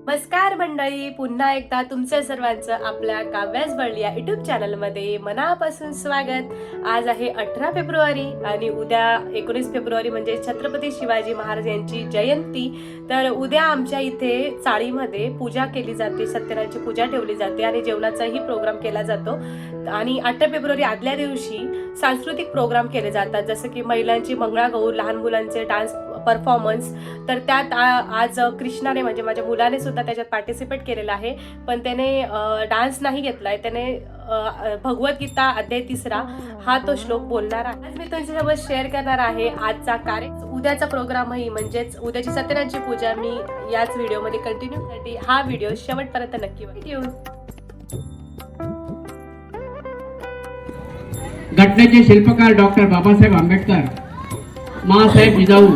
नमस्कार मंडळी, पुन्हा एकदा तुमचं सर्वांचं आपल्या काव्यास बळी या युट्यूब चॅनलमध्ये मनापासून स्वागत. आज आहे 18 फेब्रुवारी आणि उद्या 19 फेब्रुवारी म्हणजे छत्रपती शिवाजी महाराज यांची जयंती. तर उद्या आमच्या इथे चाळीमध्ये पूजा केली जाते, सत्यनारायणची पूजा ठेवली जाते आणि जेवणाचाही प्रोग्राम केला जातो. आणि 8 फेब्रुवारी आदल्या दिवशी सांस्कृतिक प्रोग्राम केले जातात, जसं की महिलांची मंगळागौर, लहान मुलांचे डान्स परफॉर्मन्स. तर त्यात आज कृष्णाने म्हणजे माझ्या मुलाने सुद्धा त्याच्यात पार्टिसिपेट केलेला आहे, पण त्याने डान्स नाही घेतलाय. त्याने भगवद्गीता अध्याय 3 हा तो श्लोक बोलणार आहे. आज मी तुमच्यासोबत शेअर करणार आहे आजचा उद्याचा प्रोग्रामही म्हणजेच उद्याची सत्यनारायणची पूजा मी याच व्हिडिओमध्ये कंटिन्यू करते. हा व्हिडिओ शेवटपर्यंत नक्की बघा. घटनेचे शिल्पकार डॉक्टर बाबासाहेब आंबेडकर, माँसाहेब जिजाऊ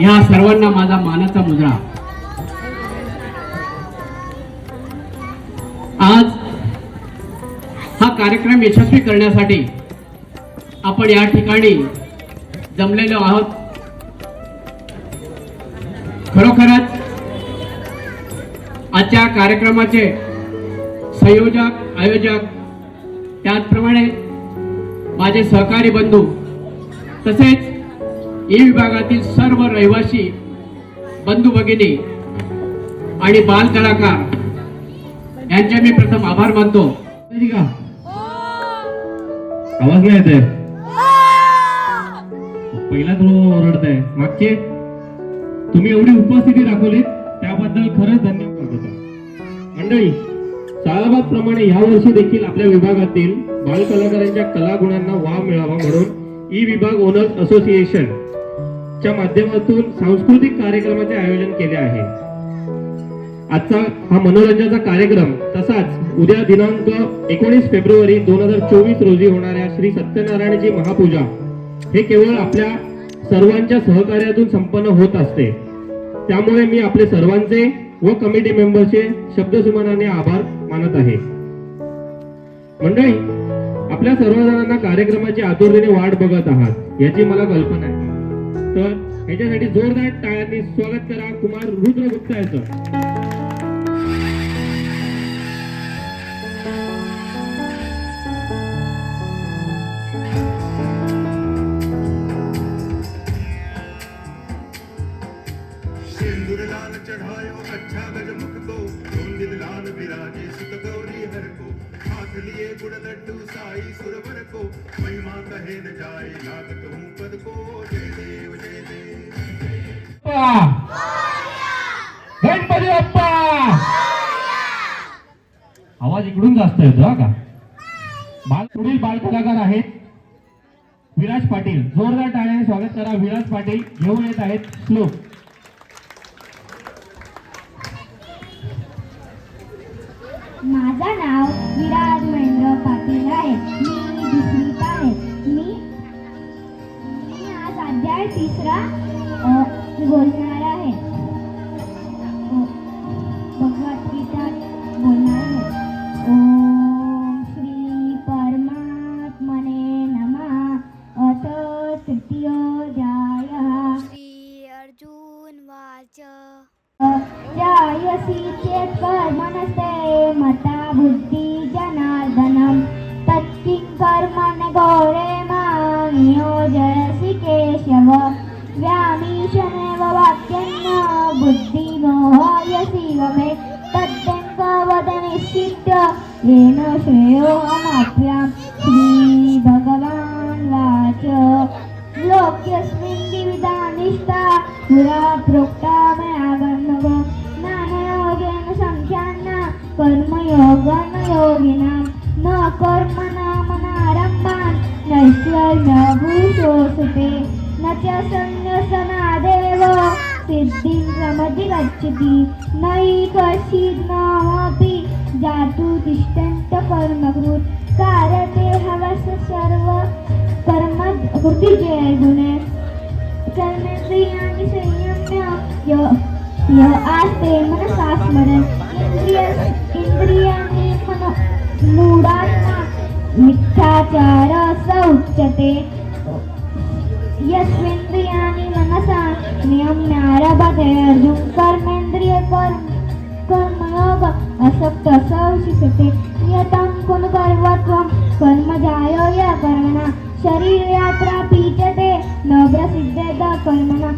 या सर्वांना माझा मानाचा मुजरा. आज हा कार्यक्रम यशस्वी करण्यासाठी आपण या ठिकाणी जमलेलो आहोत. खरोखरच आजच्या कार्यक्रमाचे संयोजक, आयोजक, त्याचप्रमाणे माझे सहकारी बंधू तसेच ई विभागातील सर्व रहिवासी बंधू भगिनी आणि बाल कलाकार यांचे मी प्रथम आभार मानतो. आवाज नाही येत आहे, पहिला थोडं ओरडत आहे. मागचे तुम्ही एवढी उपस्थिती दाखवली त्याबद्दल खरंच धन्यवाद होता. मंडळी, सालाबाद प्रमाणे यावर्षी देखील आपल्या विभागातील बाल कलाकारांच्या कलागुणांना वाव मिळावा म्हणून ई विभाग ओनर्स असोसिएशन च्या माध्यमातून सांस्कृतिक कार्यक्रमाचे आयोजन केले आहे. आजचा हा मनोरंजनाचा कार्यक्रम तसाच उद्या दिनांक 19 फेब्रुवारी 2024 रोजी होणाऱ्या श्री सत्यनारायणची महापूजा हे केवळ आपल्या सर्वांच्या सहकार्यातून संपन्न होत असते. त्यामुळे मी आपले सर्वांचे व कमिटी मेंबरचे शब्दसुमनाने आभार मानत आहे. मंडळी, आपल्या सर्वजणांना कार्यक्रमाची आतुरतेने वाट बघत आहात याची मला कल्पना आहे. तर ह्याच्यासाठी जोरदार टाळ्यांनी स्वागत करा कुमार रुद्र गुप्ता यांचं. चढ़ायो अच्छा गजमुख को दिल लाल विराजे सुत गौरी हर को हाथ लिए गुड़ लड्डू साई सुरवर को महिमा कहे न जाए लागत हूँ पद को जय देव जय देव. गणपती बाप्पा. आवाज इकडून जास्त येतो का? पुढील बाल कलाकार आहेत विराज पाटील. जोरदार टाळ्याने स्वागत करा. विराज पाटील घेऊन येत आहेत श्लोक. माझं नाव विराज महेंद्र पाटील आहे. मी 2रीत आहे. मी आज अध्याय 3 बोलणार आहे. भगवद्गीता बोलणार आहे. ओम श्री परमात्मने नमः. अथ तृतीयोऽध्यायः. श्री अर्जुन वाच जायसी चेत् कर्मणस्ते मता बुद्धि जनार्दनम् तत्किं कर्मण घोरे मां नियोजयसि केशव. व्यामीशमेव वाक्येन बुद्धिमोहयसि वमे तत्तेन वद निश्चित्य येन श्रेयोऽहमाप्याम्. श्री भगवान् वाच लोक्यस्मिन् द्विविधा निष्ठा पुरा प्रोक्ता मया गणव. ज्ञानयोगेन संख्याना कर्मयोगेन योगिनां न कर्मणामनारम्भान् नैष्कर्म्यभूषोऽसते न च सन्न्यसनादेव सिद्धिं प्रमधिगच्छति. नहि कश्चिन्नमपि जातु तिष्ठन्त कर्मकृत् कारते हवस्य सर्व कर्म कृतिजे गुणे. कर्मेन्द्रियाणि संयम्य य आस्ते मनसा स्मरन् इंद्रियाणि मूढात्मा मिथ्याचार स उच्यते. यस्वेन्द्रियाणि मनसा नियम्यारभते अर्जुन असक्त सौशिषते नियतं कुरु कर्मत्वं कर्मजायो य कर्मणा शरीरयात्रा पीचते न प्रसिद्धेत कर्मणा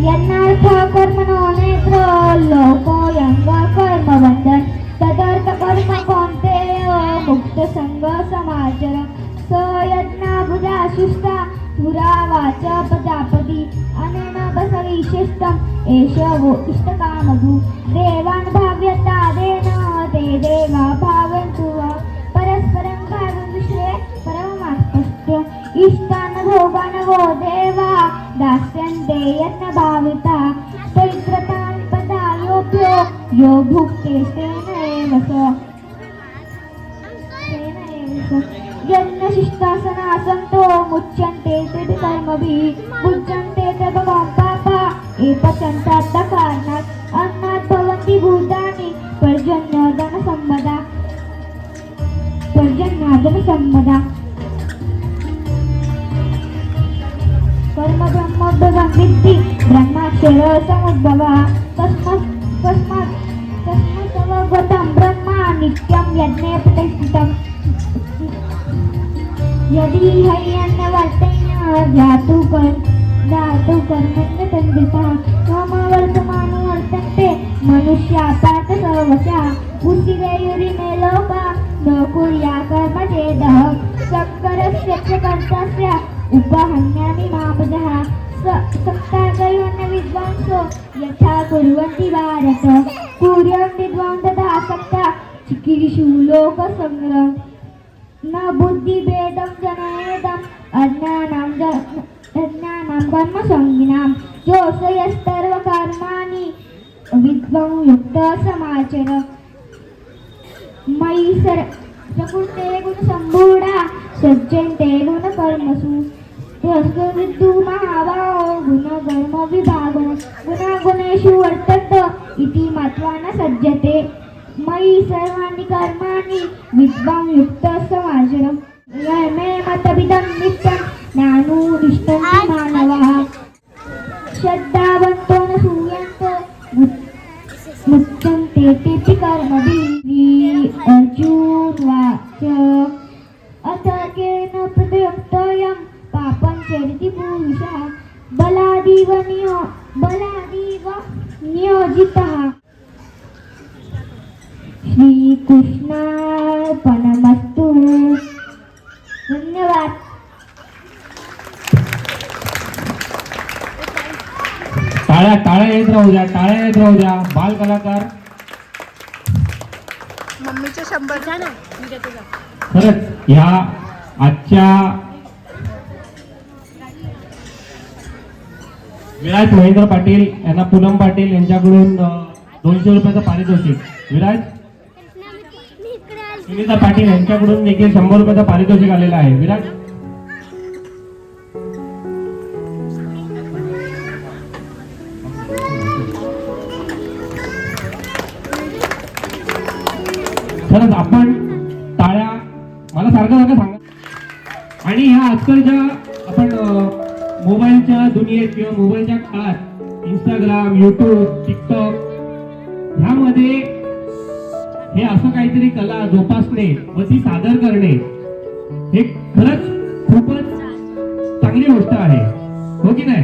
यन्नार्थ कर्मणो नेत्र लोको यंग कर्मबंधन तदर्थ कर्म कौन्तेय मुक्त संग समाचर स यज्ञा भुजा शिष्टा पुरा वाच प्रजापती अनेन बसविशिष्टम् एष वो इष्टकामधु देवान् भाव्यतादेन ते देवा भावन्तु वा परस्परं भावविषये परममास्पष्ट्य इष्टान् भोगान् वो देवा दास्यन्ते यत्न भाविता पवित्रतान् पदायोप्यो यो भुक्ते तेन एव स यज्ञशिष्टासनासन्तो मुच्यन्ते ते कर्मभिः मुच्यन्ते ते भगवान् पापा एपचन्तात् कारणात् अन्नात् भवन्ति भूतानि पर्जन्यधनसम्पदा कर्म ब्रह्मोद्भवं विद्धि ब्रह्माक्षर समुद्भवः तस्मात् सर्वगतं ब्रह्मा नित्यं यज्ञे प्रतिष्ठितम् यदि हयन्नवर्तेन जातु कर्मण्यतन्वितः मम वर्तमानो वर्तन्ते मनुष्या पार्थ सर्वशः उसिरेयुरिमे लोका न कुर्या कर्म चेदः सक्करस्य च कर्तस्य उपहन्यामि मामजः सक्तागयोन्न विद्वांसो यथा कुर्वन्ति भारत कुर्यां विद्वान् तथा सक्ता चिकीर्षु लोकसंग्रहम् न बुद्धिभेदं जनयेदम् अज्ञानां कर्मसंगिनां जोषयस्तर्वकर्माणि विद्वं युक्तः समाचर मयि प्रकृते गुणसम्भूढा सज्जन्ते गुणकर्मसु यस्विद्धु महाभावो गुणकर्मविभागो गुणागुणेषु वर्तन्त इति मत्वा न सज्जते मयि सर्वाणि कर्माणि विद्वां युक्तः समाचरम् मे मतभिदं नित्यं ज्ञानोनिष्ठन्ति मानवाः श्रद्धावन्तो न सूयन्तो मुच्यन्ते तेऽपि कर्मभिः अर्जुनवाच अथ केन प्रयुक्तोऽयं पापं चरति पुरुषः बलादिव नियोजितः श्रीकृष्णार्पणमस्तु धन्यवाद. टाळ्या येत राहू द्या बाल कलाकार. मम्मीचे 100 द्या ना, मी देते जा. खरंच ह्या आजच्या विराज महेंद्र पाटील यांना पूनम पाटील यांच्याकडून 200 रुपयाचं पारितोषिक. विराज सुनीता पाटील यांच्याकडून देखील 100 रुपयाचं पारितोषिक आलेलं आहे. विराज खरंच आपण टाळ्या मला सारखं सांगा. आणि ह्या आजकालच्या आपण मोबाईलच्या दुनियेत किंवा मोबाईलच्या काळात इंस्टाग्राम, युट्यूब, टिकटॉक ह्यामध्ये हे असं काहीतरी कला जोपासणे व ती सादर करणे हे खरंच खूपच चांगली गोष्ट आहे, हो की नाही?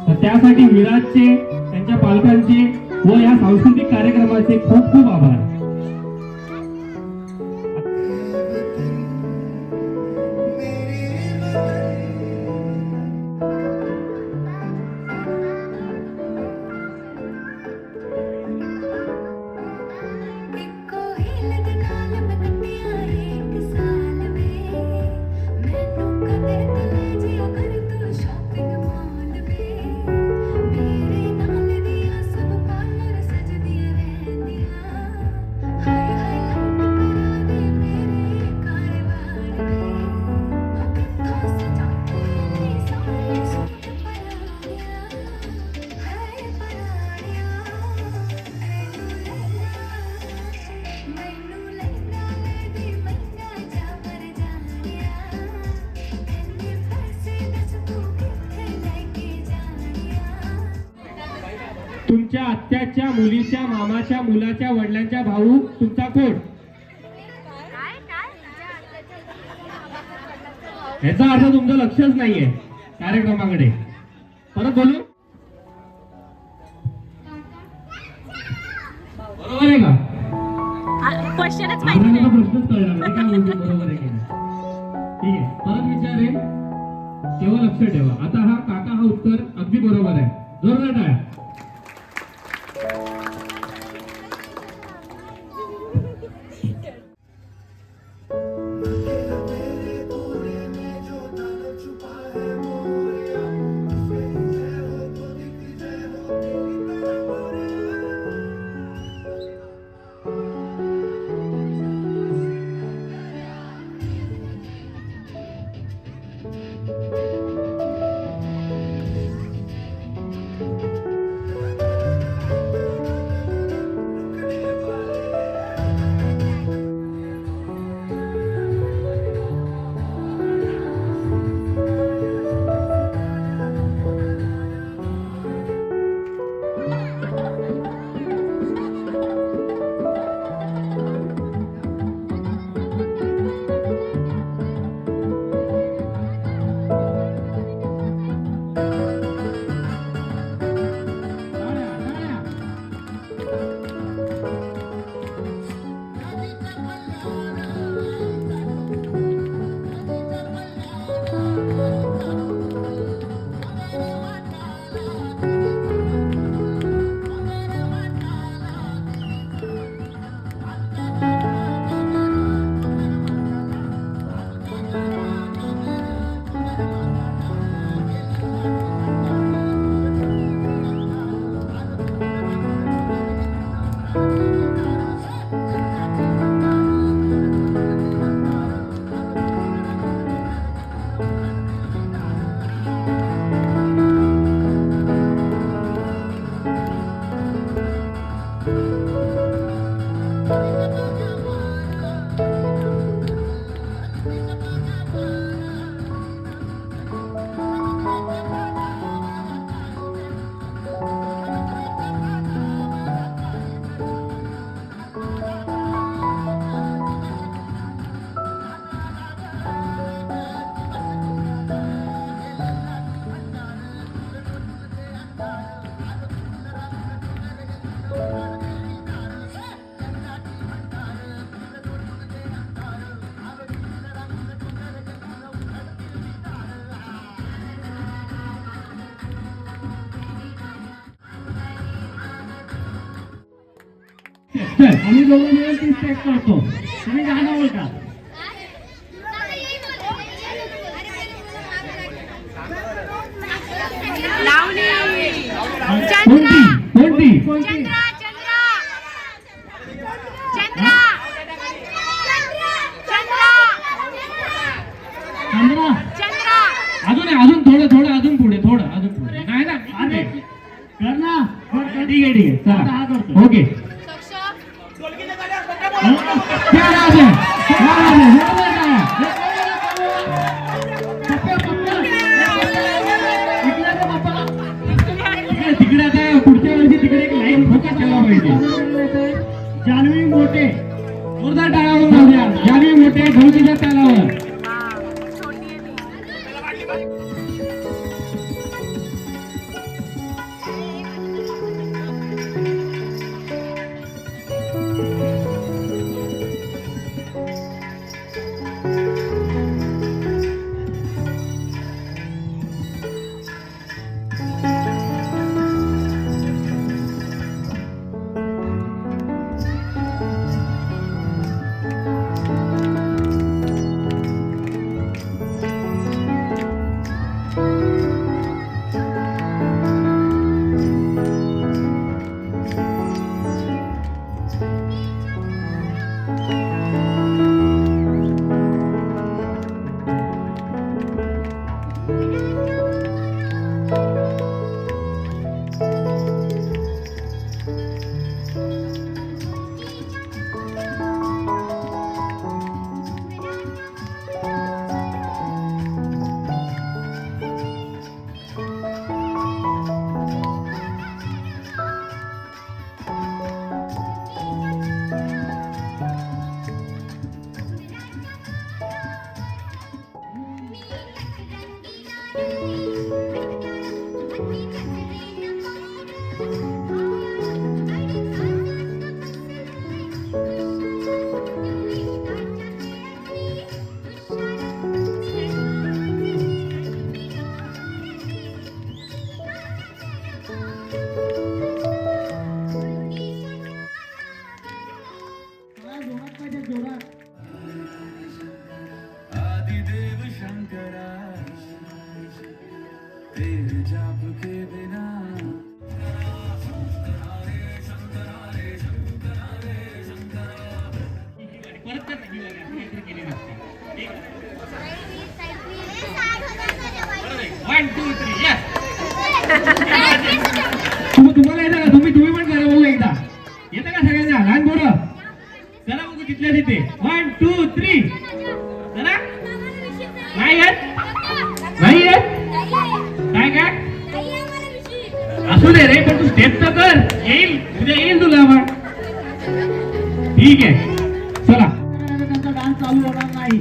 तर त्यासाठी विराजचे, त्यांच्या पालकांचे व या सांस्कृतिक कार्यक्रमाचे खूप खूप आभार. तुमच्या आत्याच्या मुलीच्या मामाच्या मुलाच्या वडिलांच्या भाऊ तुमचा कोण? याचा अर्थ तुमचं लक्षच नाहीये कार्यक्रमाकडे. परत बोलू, बरोबर आहे का? क्वेश्चनच आपल्याला प्रश्नच कळला नाही काय बोलतो, बरोबर आहे की नाही. ठीक आहे, परत विचारेन तेव्हा लक्ष ठेवा. आता हा काका हा उत्तर अगदी बरोबर आहे. जोरदार टाळ्या. चल आम्ही दोघं मिळून ती स्टेप करतो. तुम्ही गाणं ओळखा. कोणती कोणती? चंद्रा. अजून थोडं अजून पुढे नाही ना. कर ना. ठीक आहे चला. ओके. तिकडे आता पुढच्या वर्षी तिकडे एक लाईन फोकस केला पाहिजे. जान्हवी मोठे, जोरदार टाळ्यावर जाऊया. जान्हवी मोठे धमकीच्या तालावर. आदिदेव शंकरा तेरे जाप के बिना परत कर ना, ही वाली असं काहीतरी केली नसते. ठीक आहे? 1 2 3 yes. तुम्हाला येतं का? तुम्ही पण करा बघू एकदा. येतं का सगळ्यांना? लहान पोरं चला बघू तिथल्या तिथे. 1 2 3 चला. नाही येत? नाही येत? काय काय असू दे रे, पण तू स्टेप तर कर. येईल उद्या, येईल तुला पण. ठीक आहे चला. त्यांचा डान्स चालू होणार नाही.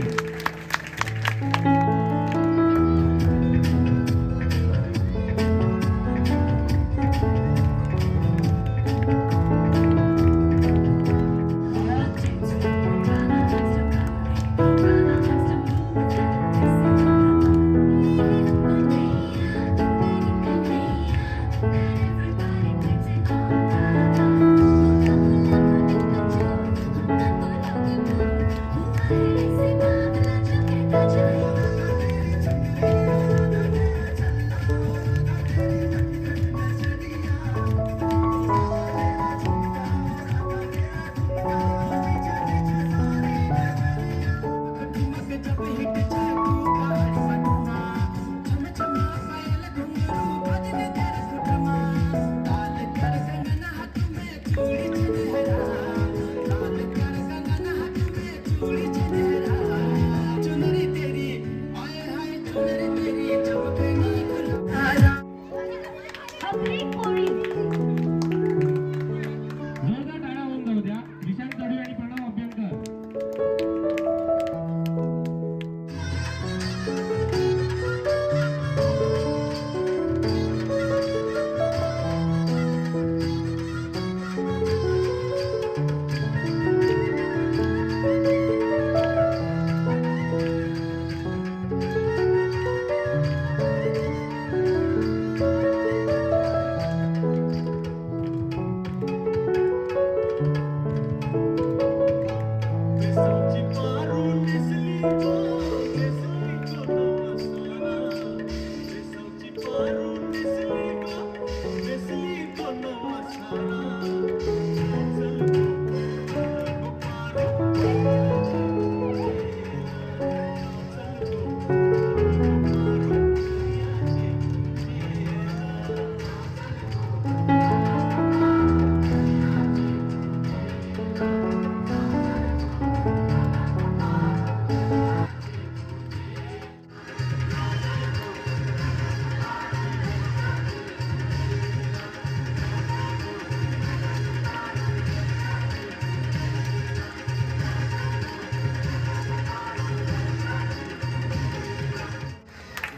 अगदी कोळी जोरदार टाळ्या होऊन जाऊ द्या. विशाल तडवी आणि प्रणव अभ्यंकर.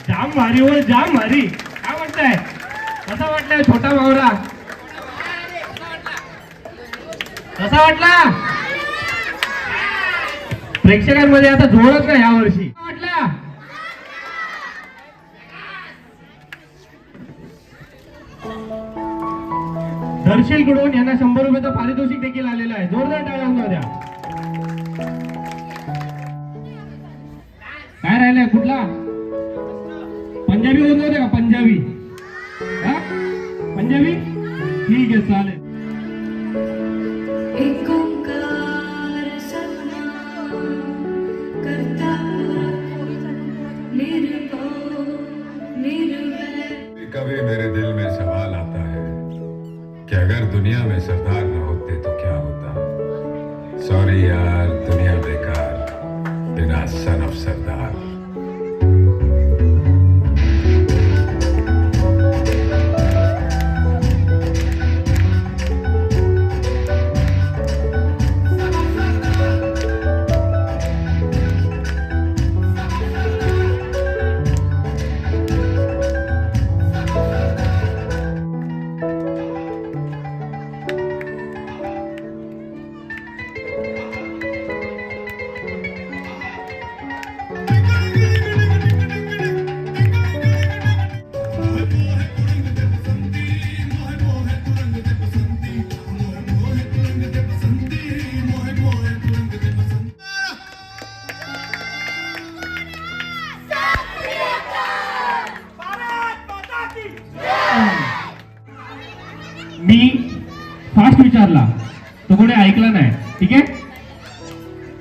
जाम भारी वर जाम भारी. काय म्हणताय? कसा वाटलाय छोटा मावरा? कसा वाटला? प्रेक्षकांमध्ये आता जोरच का या वर्षी वाटला? दर्शील कडून यांना 100 रुपयाचं पारितोषिक देखील आलेलं आहे. जोरदार टाळ्या होऊन द्या. काय राहिलंय? कुठला पंजाबी होऊन जाऊ दे का? पंजाबी हा? पंजाबी ठीक आहे चालेल. कभी मेरे दिल में सवाल आता है कि अगर दुनिया में सरदार न होते तो क्या होता. सॉरी यार, दुनिया बेकार बिना son of Sardar. Thank you. Me fast विचारला तो कोणी ऐकला नाही. ठीक आहे,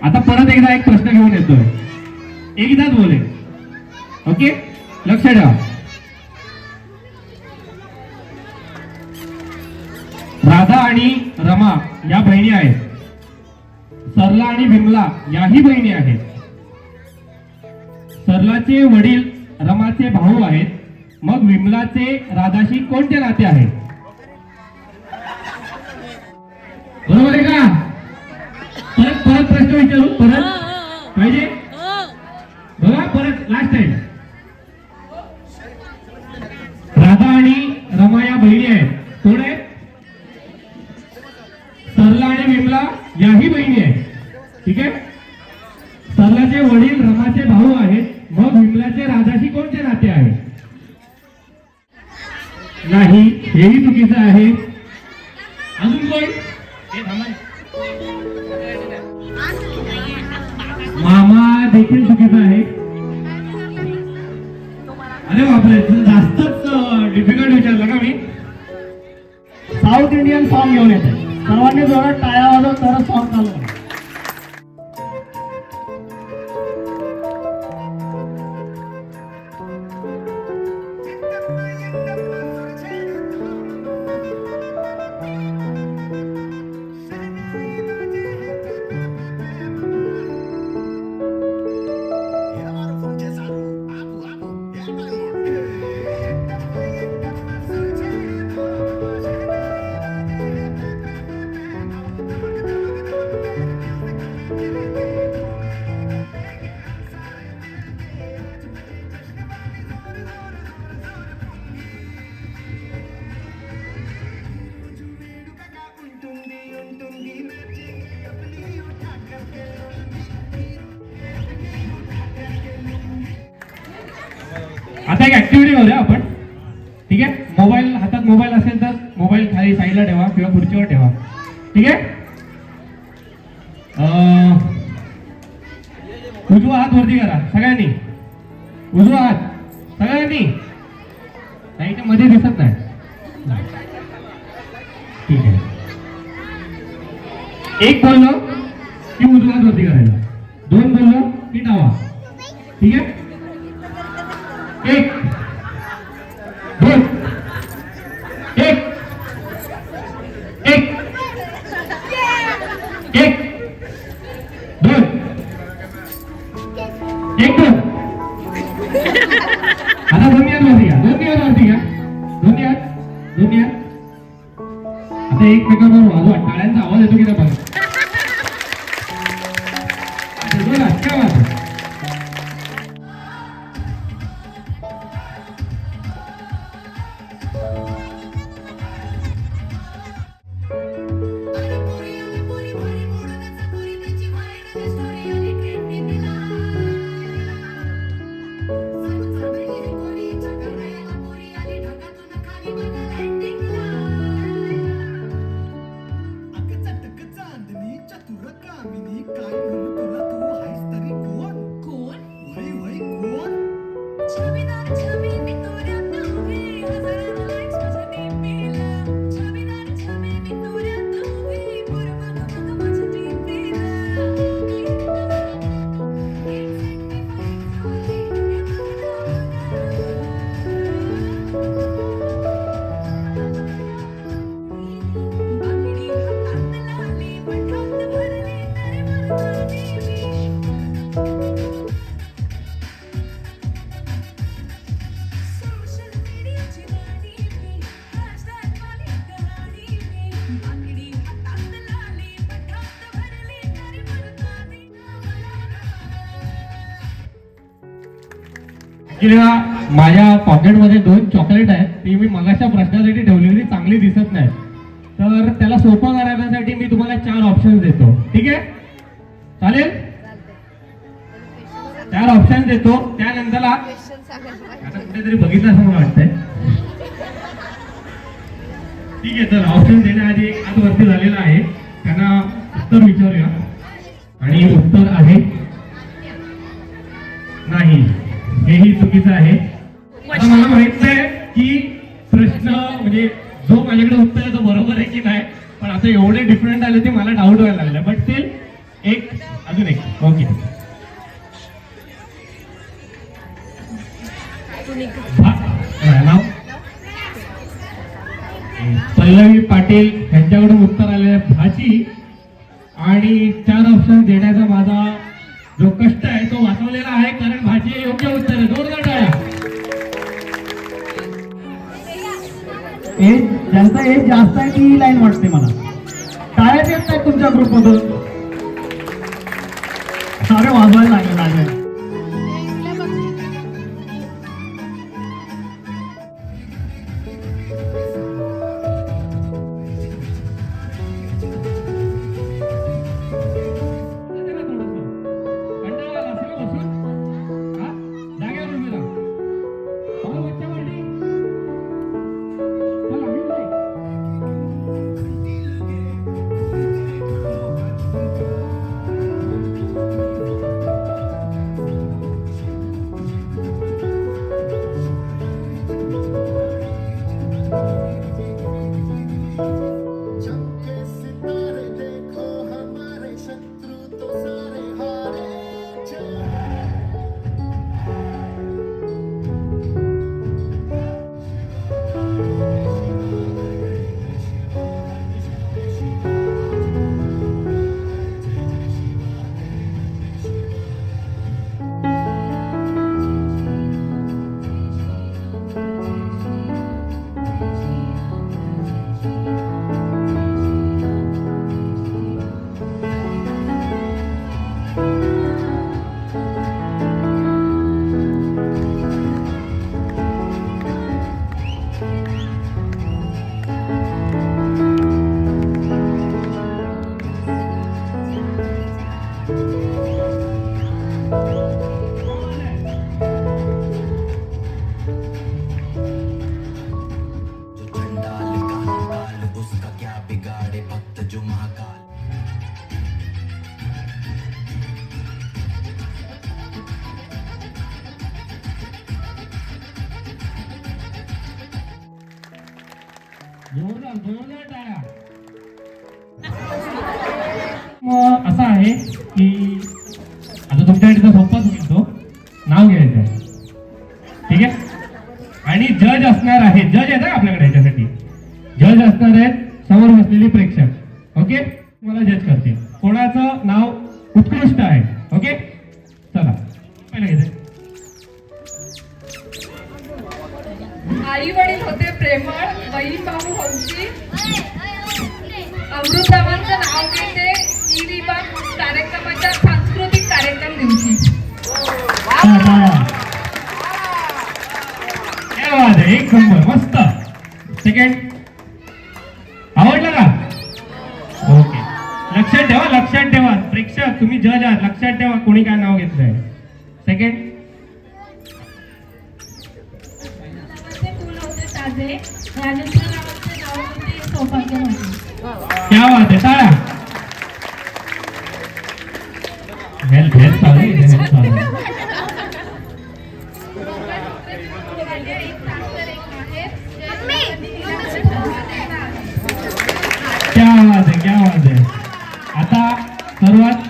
आता परत एकदा एक प्रश्न घेऊन येतोय, एकदाच बोलेल. ओके, लक्ष ठेवा. राधा आणि रमा या बहिणी आहेत. सरला आणि विमला याही बहिणी आहेत. सरलाचे वडील रमाचे भाऊ आहेत. मग विमलाचे राधाशी कोणते नाते आहेत? बरोबर आहे का? परत परत प्रश्न विचारू, परत पाहिजे बघा, परत लास्ट टाइम. राधा आणि रमा या बहिणी आहेत. कोण आहेत? सरला आणि विमला याही बहिणी आहेत. ठीक आहे, सरलाचे वडील रमाचे भाऊ आहेत. मग विमलाचे राधाशी कोणते नाते आहे? नाही, हेही चुकीचं आहे. अजून कोण? हे थांबा. मामा देखील चुकीचं आहे. अरे बापरे, जास्तच डिफिकल्ट विचारलं का मी? साऊथ इंडियन सॉन्ग घेऊन येते. सर्वांनी जोरात टाळ्या वाजवून तरच सॉन्ग चालू आहे. आता एक ऍक्टिव्हिटी करूया आपण. ठीक आहे, मोबाईल हातात मोबाईल असेल तर मोबाईल खाली साईडला ठेवा किंवा खुर्चीवर ठेवा. ठीक आहे, उजवा हात वरती करा सगळ्यांनी. उजवा हात सगळ्यांनी. नाही ते मध्ये दिसत नाही. ठीक आहे, एक बोललो की उजवा हात वरती करायला, दोन बोललो की डावा. ठीक आहे, एक दोन एक एक एक दोन एक दोन. आता दोन्ही हात वरती घ्या, दोन्ही हात वरती घ्या, दोन्ही हात दोन्ही हात. आता एकमेकांवर वाजवा, टाळ्यांचा आवाज येतो की नाही बघा. दोन हात काय वाजवा. माझ्या पॉकेटमध्ये 2 चॉकलेट आहेत. ती मी मगाच्या प्रश्नासाठी ठेवलेली, चांगली दिसत नाही. तर त्याला सोपं करण्यासाठी मी तुम्हाला 4 ऑप्शन देतो. ठीक आहे, चालेल? 4 ऑप्शन देतो. त्यानंतर आता कुठेतरी बघितलं असं मला वाटतंय. ठीक आहे, तर ऑप्शन देण्याआधी एक हात वरती झालेला आहे, त्यांना उत्तर विचारूया. आणि उत्तर आहे नाही, हेही चुकीचं आहे. आता मला माहित आहे की म्हणजे जो माझ्याकडे उत्तर आहे तो बरोबर आहे की नाही, पण आता एवढे डिफरंट आले ते मला डाऊट व्हायला लागला. बट स्टील एक अजून एक ओके. नाव पल्लवी पाटील यांच्याकडून उत्तर आलेलं आहे भाजी. आणि 4 ऑप्शन देण्याचा माझा जो कष्ट आहे तो वाचवलेला आहे, कारण भाजी हे योग्य उत्तर आहे. जोरदार टाळ्या. एज ज्यांचा एज जास्त आहे ती लाईन वाटते मला. टाळ्याच येत नाही तुमच्या ग्रुपमधून. अरे वाजवायला लागेल. जोरदार टाळ्या. मग असं आहे की आता तुमच्याकडे तर सोपाच होईल, तो नाव घ्यायचं आहे, ठीक आहे. आणि जज असणार आहे, जज आहेत आपल्याकडे याच्यासाठी. जज असणार आहेत समोर बसलेली प्रेक्षक. ओके, मला जज करतील कोणाचं नाव उत्कृष्ट आहे. ओके, चला पहिलं घ्यायचं. आई वडील होते प्रेमळ, बहीण भाऊ हौशी. अमृतावांचं नाव घेते टीव्ही कार्यक्रमाच्या सांस्कृतिक कार्यक्रम दिवशी. एक नंबर, मस्त. सेकंड आवडलं का? ओके, लक्षात ठेवा प्रेक्षक, तुम्ही जज आहात, लक्षात ठेवा कोणी काय नाव घेतलंय. सेकंड क्या बात आहे, टाळा. हेल्प चालू आहे. क्या बात आहे. आता सर्वात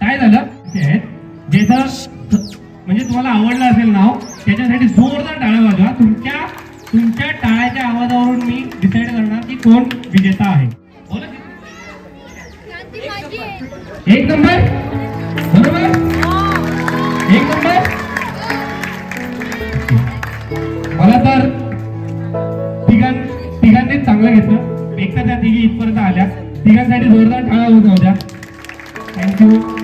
काय झालं, ज्याचं म्हणजे तुम्हाला आवडलं असेल नाव, त्याच्यासाठी जोरदार टाळ्या वाजवा. तुमच्या टाळ्याच्या आवाजावरून मी डिसाईड करणार की कोण विजेता आहे. बोला. एक नंबर, बरोबर, एक नंबर. मला तर तिघांनीच चांगलं घेतलं. एक तर त्या तिघी इथपर्यंत आल्या. तिघांसाठी जोरदार टाळ्या होत द्या. थँक्यू.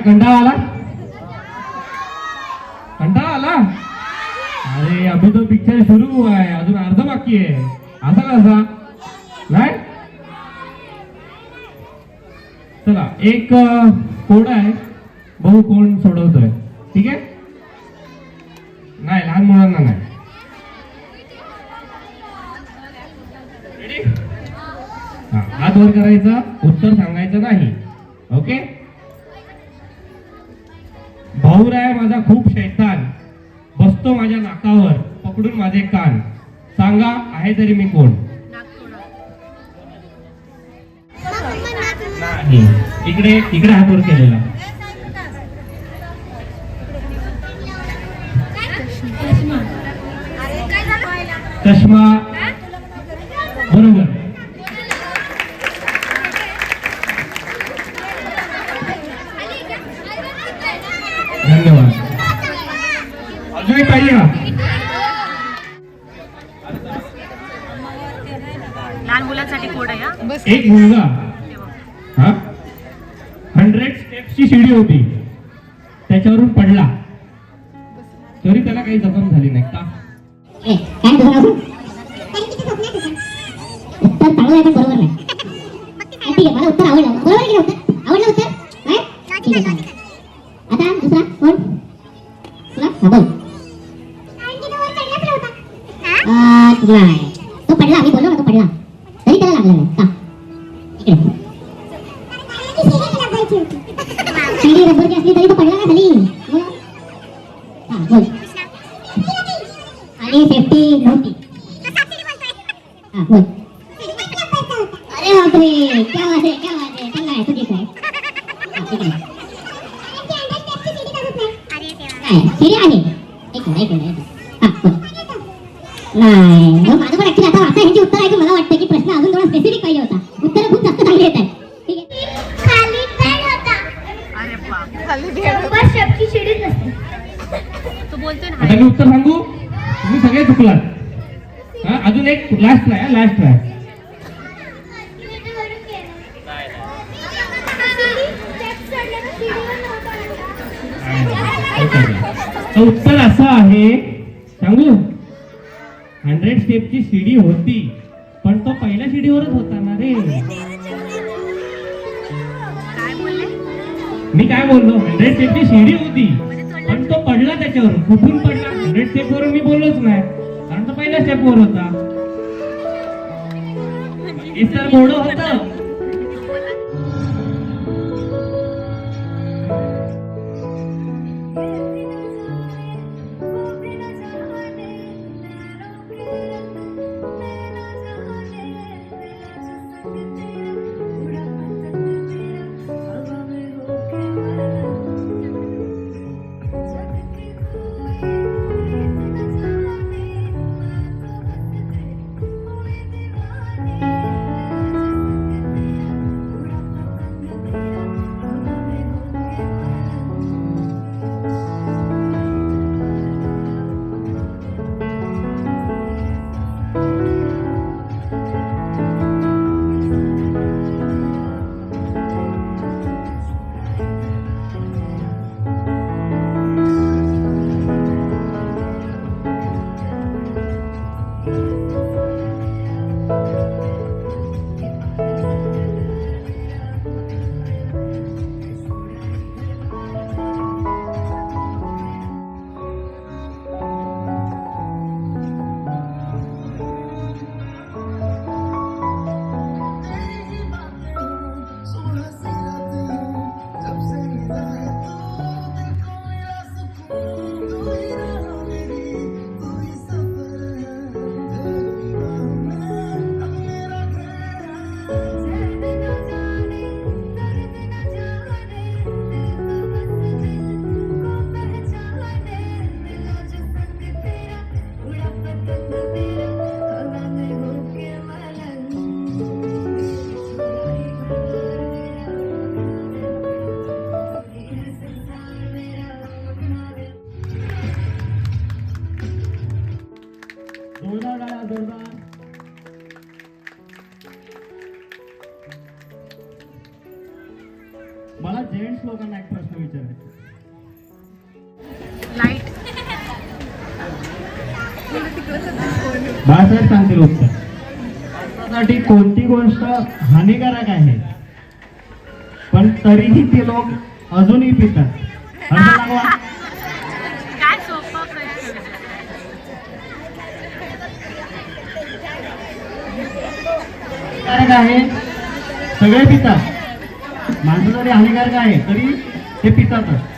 काय कंटाळा आला? कंटाळा आला? अरे अभी तो पिक्चर सुरू हुआ है, अजून अर्ध बाकी आहे. असा कसा नाही? चला एक कोड आहे, बघू कोण सोडवतोय. ठीक आहे? नाही, लहान मुलांना नाही. Ready? हा, हात वर करायचा, उत्तर सांगायचं नाही. ओके? भाऊराय माझा खूप शैतान, बसतो माझ्या नाकावर पकडून माझे कान, सांगा आहे तरी मी कोण? नाही. इकडे इकडे हात वर केलेला. चष्मा बरोबर. धन्यवाद. अजून एक पाहिजे का? लहान मुलांसाठी कोड आहे हा. एक मुलगा 100 स्टेप्सची शिडी होती, त्याच्यावरून पडला तरी त्याला काही जखम झाली नाही का? काय तुझं उत्तर चांगलं आहे पण बरोबर नाही. ठीक आहे, मला उत्तर आवडलं. बरोबर आहे की उत्तर आवडलं उत्तर? काय ठीक आहे, चालेल. आता दुसरा कोण? तुला बोल. नाही, तो पडला. मी बोललो ना तो पडला तरी त्याला लागलं नाही का? इकडे शिडी रबरची असली तरी तो पडला ना खाली. हा बोल. आणि सेफ्टी नव्हती. हा बोल. अरे बापरे, क्या बात है, क्या बात है. चांगला आहे, चुकीचं आहे. नाही, शिडी आहे. एक मिनिट. हा बोल. नाही, माझं पण ऍक्च्युली आता असं ह्याची उत्तर ऐकून मला वाटतं की प्रश्न अजून थोडा स्पेसिफिक पाहिजे होता. उत्तर खूप जास्त चांगली येत आहेत. ठीक आहे. खाली बेड होता. अरे बाप. बरोबर शेपची शिडीच नसते. तू बोलतोय आता मी ना. उत्तर सांगू, तुम्ही सगळे चुकलात. हा, अजून एक लास्ट ट्राय, लास्ट ट्राय. तर उत्तर असं आहे, सांगू, 100 स्टेपची शिडी होती पण तो पहिल्या शिडीवरच होता ना रे. काय बोलले? मी काय बोललो, 100 स्टेपची शिडी होती पण तो पडला त्याच्यावर. कुठून पडला? 100 स्टेप वरून मी बोललोच नाही, कारण तो पहिल्या स्टेपवर होता. इतर मोड होतं. बाळासाहेब सांगतील उत्तर. साठी कोणती गोष्ट हानिकारक आहे पण तरीही ते लोक अजूनही पितात? असं लागवा. हानिकारक आहे सगळे पितात, माणसासाठी हानिकारक आहे तरी ते पितातच.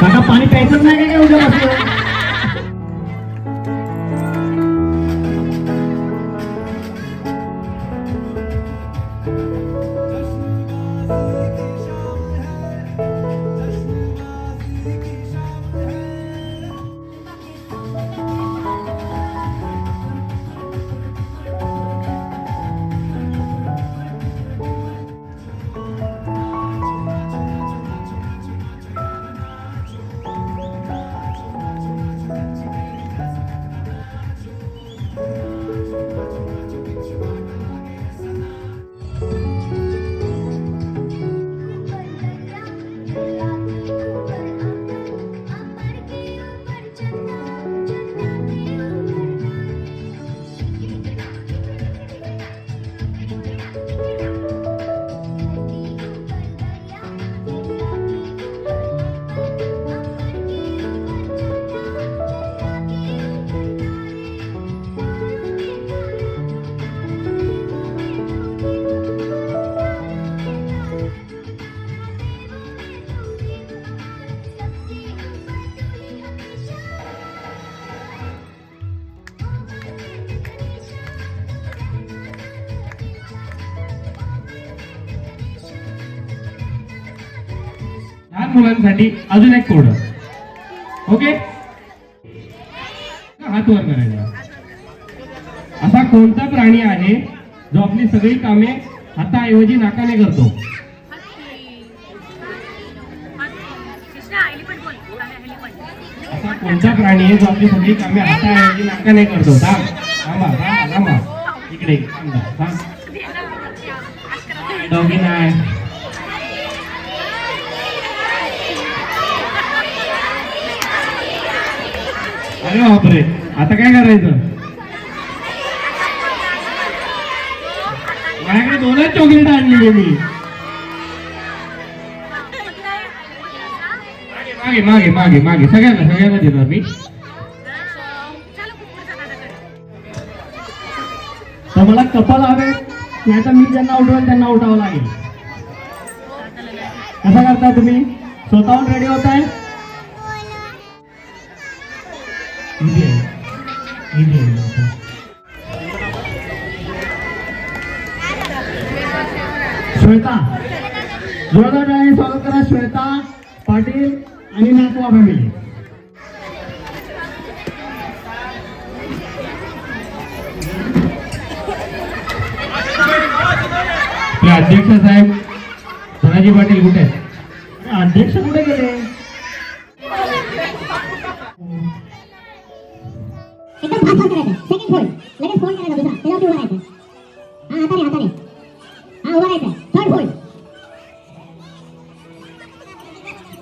काका पाणी प्यायचंच नाही काय उद्या बसलं? लहान मुलांसाठी अजून एक कोड. ओके, हात वर करायचा. असा कोणता प्राणी आहे जो आपली सगळी कामे हाताऐवजी नाकाने करतो? असा कोणता प्राणी आहे जो आपली सगळी कामे हाताऐवजी नाकाने करतो? थांबा थांबा थांबा, इकडे डॉगी नाही. अरे बापरे, आता काय करायचं? माझ्याकडे 2च चॉकलेट आणलेली मी. मागे मागे मागे मागे सगळ्यांना देणार मी. तर मला कपल हवे, नाही तर मी ज्यांना उठवेल त्यांना उठावं लागेल. कसं करता तुम्ही? स्वतःहून रेडी होत आहे? श्वेता, जोरदार टाळ्यांनी स्वागत करा श्वेता पाटील आणि नातवा फॅमिली. अध्यक्ष साहेब धनाजी पाटील कुठे आहेत? अध्यक्ष कुठे गेले? एकदम फास्ट करायचं. सेकंड फोल्ड लगेच फोल्ड करायचा दुसरा, त्याच्यावरती उभा राहायचं. हा हाताने हाताने हा उभा राहायचं. थर्ड फोल्ड,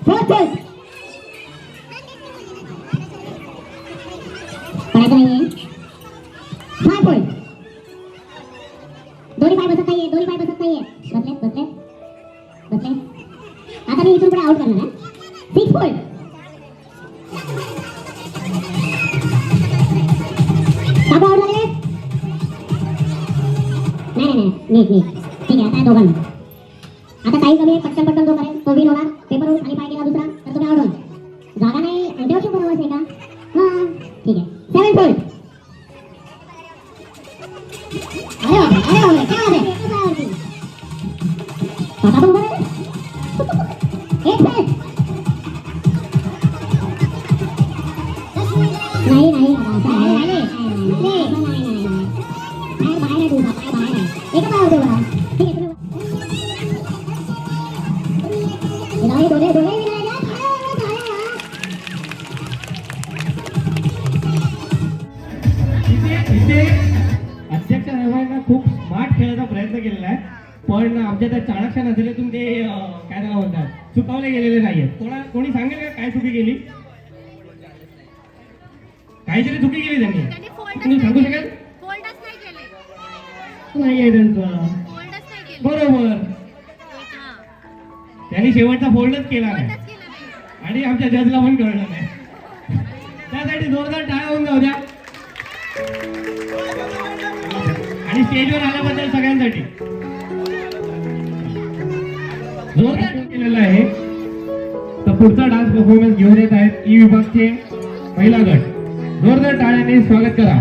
फोर्थ फोल्ड करायचं नाहीये. फाइव फोल्ड, दोन्ही पाय बसत नाहीये, दोन्ही पाय बसत नाहीये. बसले बसले बसले. आता मी इथून पुढे आउट करणार आहे. सिक्स फोल्ड, काका आउट झाले. नाही नीट ठीक आहे. आता दोघांना आता टाइम कमी आहे, पटकन पटकन जो करेल तो विन होणार. पेपर आणि पाय गेला दुसरा तर तुम्ही आउट होणार. जागा नाही उद्याची बरोबर आहे का? हां ठीक आहे. सेवन फोल्ड, अरे बाबा काय आहे? काका पण बरोबर. एट फोल्ड, नाही नाही बाबा नाही बाहेर दूर बाहेर एक पाय होते बघा. ठीक आहे तुम्ही दोन्ही दोन्ही आमच्या त्या चाणक्य नजरेतून ते काय त्याला म्हणतात चुकवले गेलेले नाहीयेत. कोणी सांगेल का काय चुकी केली? काहीतरी चुकी केली त्यांनी. तुम्ही सांगू शकाल? नाही आहे त्यांचं. बरोबर, त्यांनी शेवटचा फोल्डच केला नाही आणि आमच्या जजला पण कळलं नाही. त्यासाठी जोरदार टाळ्या होऊन जाऊ द्या आणि स्टेजवर आल्याबद्दल सगळ्यांसाठी जोरदार केलेला आहे. तर पुढचा डान्स परफॉर्मन्स घेऊन येत आहेत ई विभागचे महिला गट. जोरदार टाळ्याने स्वागत करा.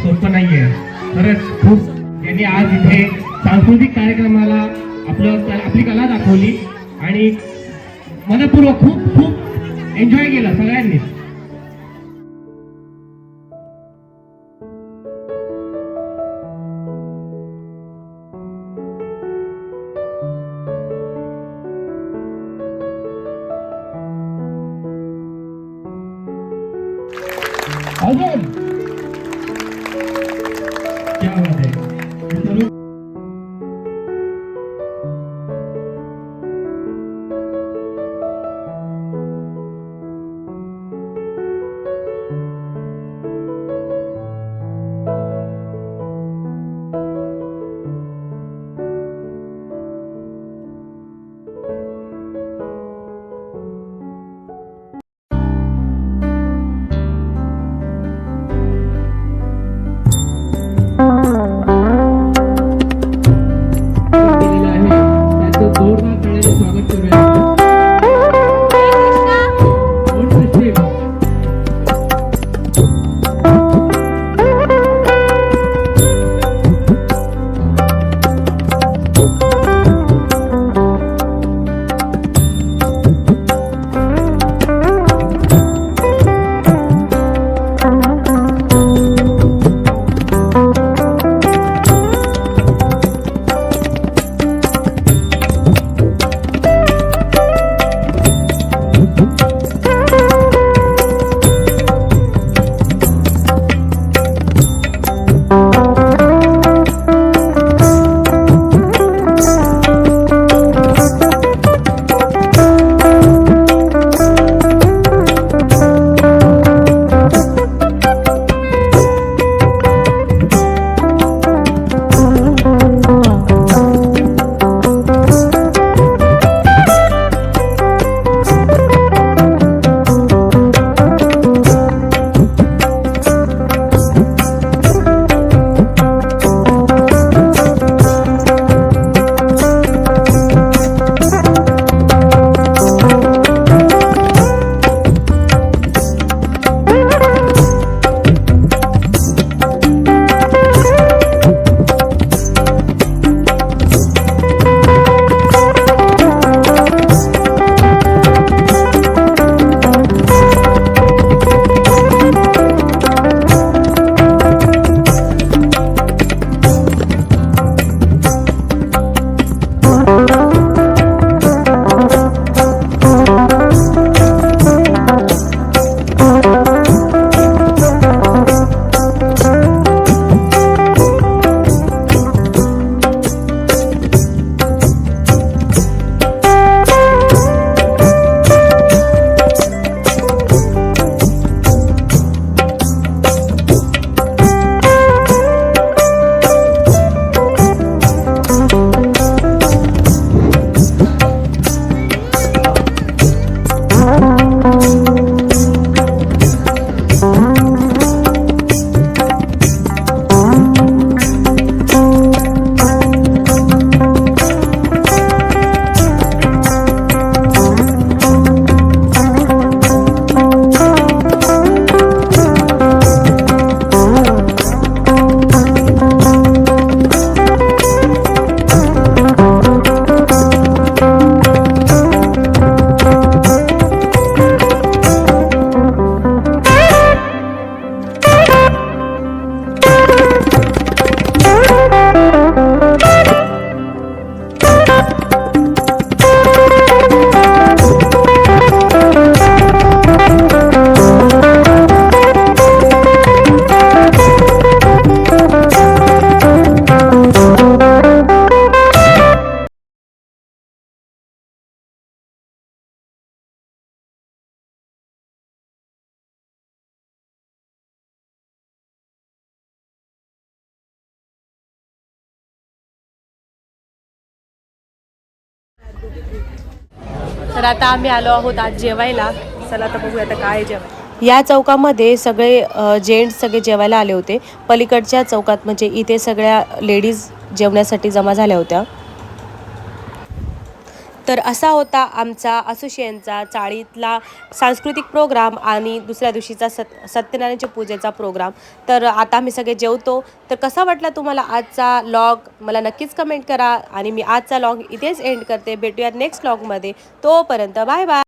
सोपं नाहीये. खरंच खूप यांनी आज इथे सांस्कृतिक कार्यक्रमाला आपली कला दाखवली आणि मनपूर्वक खूप खूप एन्जॉय केला सगळ्यांनी. अजून क्या बात आहे. हे सर्व केलेलं आहे त्याचं जोरदार टाळ्याने स्वागत करूया. कोण दिसतील? तर आता आम्ही आलो आहोत आज जेवायला. चला आता बघूया आता काय जेवण. या चौकामध्ये सगळे जेंट्स सगळे जेवायला आले होते. पलीकडच्या चौकात म्हणजे इथे सगळ्या लेडीज जेवण्यासाठी जमा झाल्या होत्या. तर असा होता आमचा असोसिएशनचा चाळीतला सांस्कृतिक प्रोग्राम आणि दुसऱ्या दिवशीचा सत्यनारायणच्या पूजेचा प्रोग्राम. तर आता आम्ही सगळे जेवतो. तर कसा वाटला तुम्हाला आजचा लॉग मला नक्कीच कमेंट करा आणि मी आजचा लॉग इथेच एंड करते. भेटूयात नेक्स्ट लॉगमध्ये. तोपर्यंत बाय बाय.